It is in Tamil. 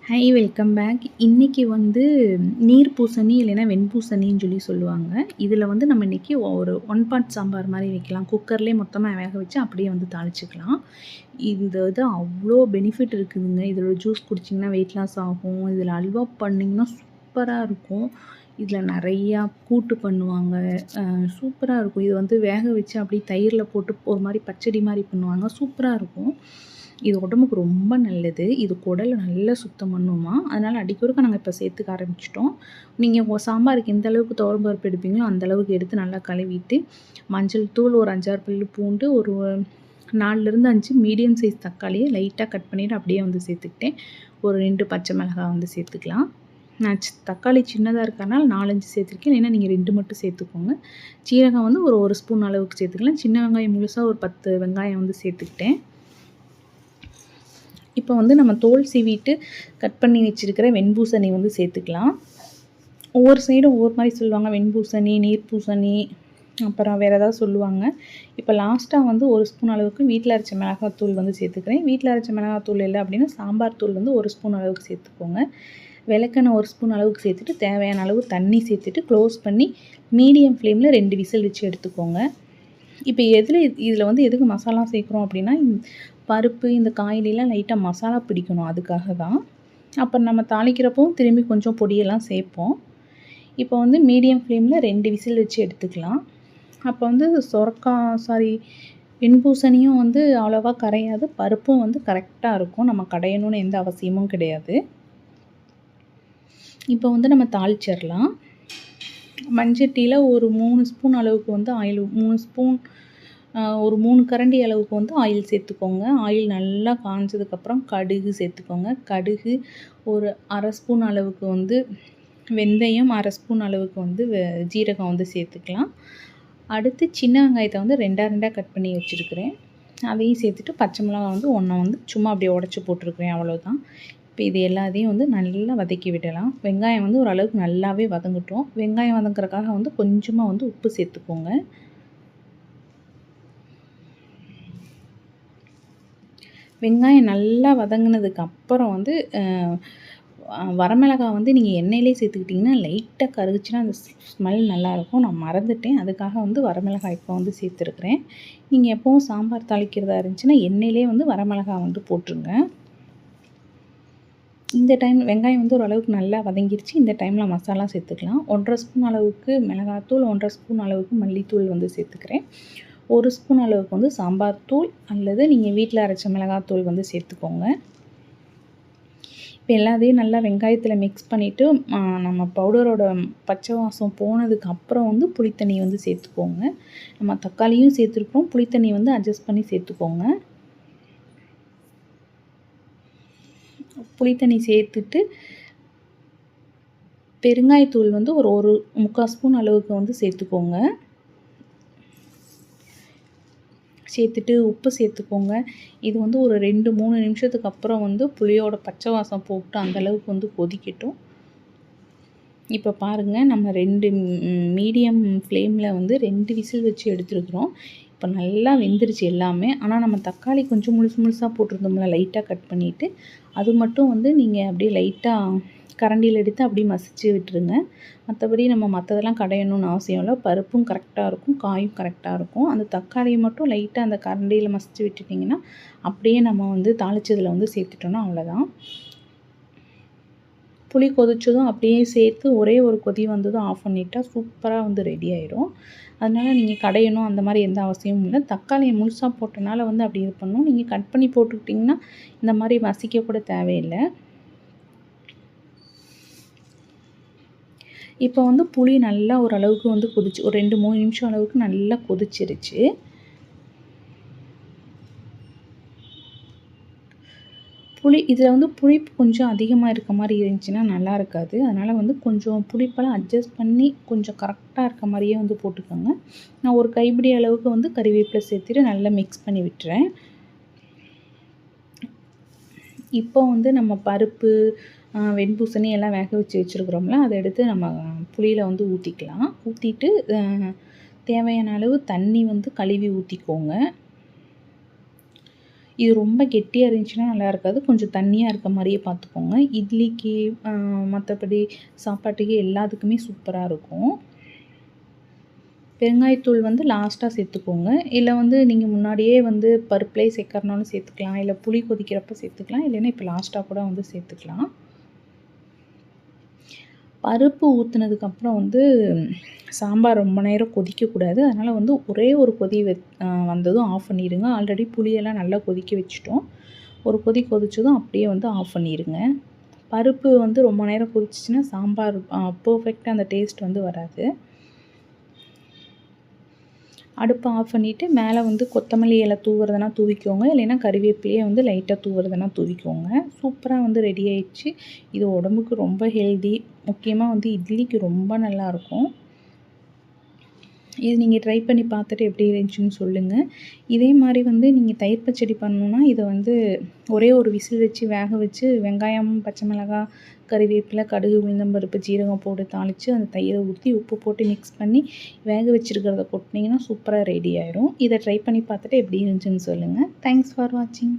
High welcome back. இன்றைக்கி வந்து நீர் பூசணி இல்லைன்னா வெண்பூசணின்னு சொல்லுவாங்க. இதில் வந்து நம்ம இன்றைக்கி ஒரு ஒன் பாட் சாம்பார் மாதிரி வைக்கலாம். குக்கர்லேயே மொத்தமாக வேக வச்சு அப்படியே வந்து தாளிச்சிக்கலாம். இந்த இது அவ்வளோ பெனிஃபிட் இருக்குதுங்க. இதோட ஜூஸ் குடிச்சிங்கன்னா வெயிட் லாஸ் ஆகும். இதில் அல்வா பண்ணிங்கன்னா சூப்பராக இருக்கும். இதில் நிறையா கூட்டு பண்ணுவாங்க. சூப்பராக இருக்கும். இது வந்து வேக வச்சு அப்படியே தயிரில் போட்டு ஒரு மாதிரி பச்சடி மாதிரி பண்ணுவாங்க. சூப்பராக இருக்கும். இது உடம்புக்கு ரொம்ப நல்லது. இது குடலை நல்லா சுத்தம் பண்ணுமா. அதனால் அடிக்கொருக்க நாங்கள் இப்போ சேர்த்துக்க ஆரம்பிச்சிட்டோம். நீங்கள் சாம்பாருக்கு எந்த அளவுக்கு துவரம் பருப்பு எடுப்பீங்களோ அந்த அளவுக்கு எடுத்து நல்லா கழுவிட்டு மஞ்சள் தூள், ஒரு 5-6 பல்லு பூண்டு, ஒரு 4லேருந்து 5 மீடியம் சைஸ் தக்காளியை லைட்டாக கட் பண்ணிவிட்டு அப்படியே வந்து சேர்த்துக்கிட்டேன். ஒரு 2 பச்சை மிளகாய் வந்து சேர்த்துக்கலாம். நான் தக்காளி சின்னதாக இருக்கறனால 4-5 சேர்த்துருக்கேன். இல்லைன்னா நீங்கள் 2 மட்டும் சேர்த்துக்கோங்க. சீரகம் வந்து ஒரு ஸ்பூன் அளவுக்கு சேர்த்துக்கலாம். சின்ன வெங்காயம் முழுசாக ஒரு 10 வெங்காயம் வந்து சேர்த்துக்கிட்டேன். இப்போ வந்து நம்ம தோல் சீவிட்டு கட் பண்ணி வச்சுருக்கிற வெண்பூசணி வந்து சேர்த்துக்கலாம். ஒவ்வொரு சைடும் ஒவ்வொரு மாதிரி சொல்லுவாங்க. வெண்பூசணி, நீர்பூசணி, அப்புறம் வேறு ஏதாவது சொல்லுவாங்க. இப்போ லாஸ்ட்டாக வந்து 1 ஸ்பூன் அளவுக்கு வீட்டில் அரைச்ச மிளகாத்தூள் வந்து சேர்த்துக்கிறேன். வீட்டில் அரைச்ச மிளகாத்தூள் இல்லை அப்படின்னா சாம்பார் தூள் வந்து 1 ஸ்பூன் அளவுக்கு சேர்த்துக்கோங்க. விளக்கெண்ணெய் 1 ஸ்பூன் அளவுக்கு சேர்த்துட்டு தேவையான அளவு தண்ணி சேர்த்துட்டு க்ளோஸ் பண்ணி மீடியம் ஃப்ளேமில் 2 விசில் வச்சு எடுத்துக்கோங்க. இப்போ இதில் வந்து எதுக்கு மசாலா சேர்க்குறோம் அப்படின்னா, பருப்பு இந்த காயிலெலாம் லைட்டாக மசாலா பிடிக்கணும். அதுக்காக தான். அப்புறம் நம்ம தாளிக்கிறப்பவும் திரும்பி கொஞ்சம் பொடியெல்லாம் சேர்ப்போம். இப்போ வந்து மீடியம் ஃப்ளேமில் 2 விசில் வச்சு எடுத்துக்கலாம். அப்போ வந்து வெண்பூசணியும் வந்து அவ்வளோவா கரையாது. பருப்பும் வந்து கரெக்டாக இருக்கும். நம்ம கடையணும்னு எந்த அவசியமும் கிடையாது. இப்போ வந்து நம்ம தாளிச்சிடலாம். மண்சட்டியில் ஒரு 3 ஸ்பூன் அளவுக்கு வந்து ஆயில், 3 ஸ்பூன் ஒரு 3 கரண்டி அளவுக்கு வந்து ஆயில் சேர்த்துக்கோங்க. ஆயில் நல்லா காஞ்சதுக்கப்புறம் கடுகு சேர்த்துக்கோங்க. கடுகு, ஒரு 1/2 ஸ்பூன் அளவுக்கு வந்து வெந்தயம், 1/2 ஸ்பூன் அளவுக்கு வந்து ஜீரகம் வந்து சேர்த்துக்கலாம். அடுத்து சின்ன வெங்காயத்தை வந்து 2 கட் பண்ணி வச்சுருக்கிறேன். அதையும் சேர்த்துட்டு பச்சை மிளகாய் வந்து ஒன்றை வந்து சும்மா அப்படியே உடச்சி போட்டிருக்கிறேன். அவ்வளோதான். இப்போ இது எல்லாத்தையும் வந்து நல்லா வதக்கி விடலாம். வெங்காயம் வந்து ஓரளவுக்கு நல்லாவே வதங்கட்டும். வெங்காயம் வதங்குறதுக்காக வந்து கொஞ்சமாக வந்து உப்பு சேர்த்துக்கோங்க. வெங்காயம் நல்லா வதங்கினதுக்கு அப்புறம் வந்து வரமிளகாய் வந்து நீங்கள் எண்ணெயிலே சேர்த்துக்கிட்டிங்கன்னா லைட்டாக கருகுச்சுன்னா அந்த ஸ்மெல் நல்லாயிருக்கும். நான் மறந்துட்டேன். அதுக்காக வந்து வரமிளகாய் இப்போ வந்து சேர்த்துருக்குறேன். நீங்கள் எப்போவும் சாம்பார் தாளிக்கிறதா இருந்துச்சுன்னா எண்ணெயிலே வந்து வரமிளகாய் வந்து போட்டுருங்க. இந்த டைம் வெங்காயம் வந்து ஓரளவுக்கு நல்லா வதங்கிருச்சு. இந்த டைமில் மசாலா சேர்த்துக்கலாம். 1/2 ஸ்பூன் அளவுக்கு மிளகாத்தூள், 1/2 ஸ்பூன் அளவுக்கு மல்லித்தூள் வந்து சேர்த்துக்கிறேன். 1 ஸ்பூன் அளவுக்கு வந்து சாம்பார் தூள் அல்லது நீங்கள் வீட்டில் அரைச்ச மிளகாத்தூள் வந்து சேர்த்துக்கோங்க. இப்போ எல்லாத்தையும் நல்லா வெங்காயத்தில் மிக்ஸ் பண்ணிவிட்டு நம்ம பவுடரோட பச்சை வாசம் போனதுக்கு அப்புறம் வந்து புளித்தண்ணி வந்து சேர்த்துக்கோங்க. நம்ம தக்காளியும் சேர்த்துருக்கோம். புளித்தண்ணி வந்து அட்ஜஸ்ட் பண்ணி சேர்த்துக்கோங்க. புளித்தண்ணி சேர்த்துட்டு பெருங்காயத்தூள் வந்து ஒரு 1/4 ஸ்பூன் அளவுக்கு வந்து சேர்த்துக்கோங்க. சேர்த்துட்டு உப்பு சேர்த்துக்கோங்க. இது வந்து ஒரு 2-3 நிமிஷத்துக்கு அப்புறம் வந்து புளியோட பச்சை வாசம் போட்டு அந்தளவுக்கு வந்து கொதிக்கட்டும். இப்போ பாருங்கள், நம்ம 2 மீடியம் ஃப்ளேமில் வந்து 2 விசில் வச்சு எடுத்துருக்குறோம். இப்போ நல்லா வெந்துருச்சு எல்லாமே. ஆனால் நம்ம தக்காளி கொஞ்சம் முழுசாக போட்டிருந்தோம்ல, லைட்டாக கட் பண்ணிவிட்டு அது மட்டும் வந்து நீங்கள் அப்படியே லைட்டாக கரண்டியில் எடுத்து அப்படியே மசிச்சு விட்டுருங்க. மற்றபடி நம்ம மற்றதெல்லாம் கடையணும்னு அவசியம் இல்லை. பருப்பும் கரெக்டாக இருக்கும், காயும் கரெக்டாக இருக்கும். அந்த தக்காளியை மட்டும் லைட்டாக அந்த கரண்டியில் மசிச்சு விட்டுட்டிங்கன்னா அப்படியே நம்ம வந்து தாளிச்சதில் வந்து சேர்த்துட்டோன்னா அவ்வளோதான். புளி கொதிச்சதும் அப்படியே சேர்த்து ஒரே ஒரு கொதி வந்ததும் ஆஃப் பண்ணிட்டா சூப்பராக வந்து ரெடி ஆயிடும். அதனால் நீங்கள் கடையணும் அந்த மாதிரி எந்த அவசியமும் இல்லை. தக்காளியை முழுசாக போட்டனால வந்து அப்படி இது பண்ணணும். நீங்கள் கட் பண்ணி போட்டுக்கிட்டிங்கன்னா இந்த மாதிரி மசிக்க கூட தேவையில்லை. இப்போ வந்து புளி நல்லா ஓரளவுக்கு வந்து கொதிச்சு ஒரு 2-3 நிமிஷம் அளவுக்கு நல்லா கொதிச்சிருச்சு. இதில் வந்து புளிப்பு கொஞ்சம் அதிகமாக இருக்க மாதிரி இருந்துச்சுன்னா நல்லா இருக்காது. அதனால் வந்து கொஞ்சம் புளிப்பெல்லாம் அட்ஜஸ்ட் பண்ணி கொஞ்சம் கரெக்டாக இருக்க மாதிரியே வந்து போட்டுக்கோங்க. நான் ஒரு கைப்பிடி அளவுக்கு வந்து கறிவேப்பிலை சேர்த்துட்டு நல்லா மிக்ஸ் பண்ணி விட்டுறேன். இப்போ வந்து நம்ம பருப்பு, வெண்பூசணி எல்லாம் வேக வச்சு வச்சுருக்குறோம்ல, அதை எடுத்து நம்ம புளியில் வந்து ஊற்றிக்கலாம். ஊற்றிட்டு தேவையான அளவு தண்ணி வந்து கழுவி ஊற்றிக்கோங்க. இது ரொம்ப கெட்டியா இருந்துச்சுன்னா நல்லா இருக்காது. கொஞ்சம் தண்ணியா இருக்க மாரியே பார்த்துக்கோங்க. இட்லிக்கு மத்தபடி சாப்பாட்டுக்கு எல்லாத்துக்குமே சூப்பரா இருக்கும். பெருங்காயத்தூள் வந்து லாஸ்ட்டா சேர்த்துக்கோங்க. இல்ல வந்து நீங்க முன்னாடியே வந்து பருப்புலயே சேர்க்கறனாலும் சேர்த்துக்கலாம். இல்ல புளி கொதிக்கிறப்ப சேர்த்துக்கலாம். இல்லைன்னா இப்ப லாஸ்ட்டா கூட வந்து சேர்த்துக்கலாம். பருப்பு ஊத்துனதுக்கப்புறம் வந்து சாம்பார் ரொம்ப நேரம் கொதிக்கக்கூடாது. அதனால வந்து ஒரே ஒரு கொதி வந்ததும் ஆஃப் பண்ணிருங்க. ஆல்ரெடி புளியெல்லாம் நல்லா கொதிக்க வச்சுட்டோம். ஒரு கொதி கொதிச்சதும் அப்படியே வந்து ஆஃப் பண்ணிருங்க. பருப்பு வந்து ரொம்ப நேரம் கொதிச்சுச்சுன்னா சாம்பார் பெர்ஃபெக்ட்டா அந்த டேஸ்ட் வந்து வராது. அடுப்ப ஆஃப் பண்ணிட்டு மேலே வந்து கொத்தமல்லி இலை தூவுறதுனா தூவிக்கோங்க. இல்லைன்னா கறிவேப்பிலையே வந்து லைட்டா தூவுறதுனா தூவிக்கோங்க. சூப்பரா வந்து ரெடி ஆயிடுச்சு. இது உடம்புக்கு ரொம்ப ஹெல்தி. முக்கியமா வந்து இட்லிக்கு ரொம்ப நல்லாயிருக்கும். இது நீங்க ட்ரை பண்ணி பார்த்துட்டு எப்படி இருந்துச்சுன்னு சொல்லுங்க. இதே மாரி வந்து நீங்க தயிர் பச்சடி பண்ணணுன்னா, இத வந்து ஒரே ஒரு விசில் வச்சு வேக வச்சு வெங்காயம், பச்சை மிளகாய், கறிவேப்பிலை, கடுகு, உளுந்தம்பருப்பு, ஜீரகம் போட்டு தாளிச்சு அந்த தயிர ஊத்தி உப்பு போட்டு மிக்ஸ் பண்ணி வேக வச்சிருக்கிறத கொட்டுனீங்கன்னா சூப்பரா ரெடி ஆயிரும். இத ட்ரை பண்ணி பார்த்துட்டு எப்படி இருந்துச்சுன்னு சொல்லுங்க. தேங்க்ஸ் ஃபார் வாட்சிங்.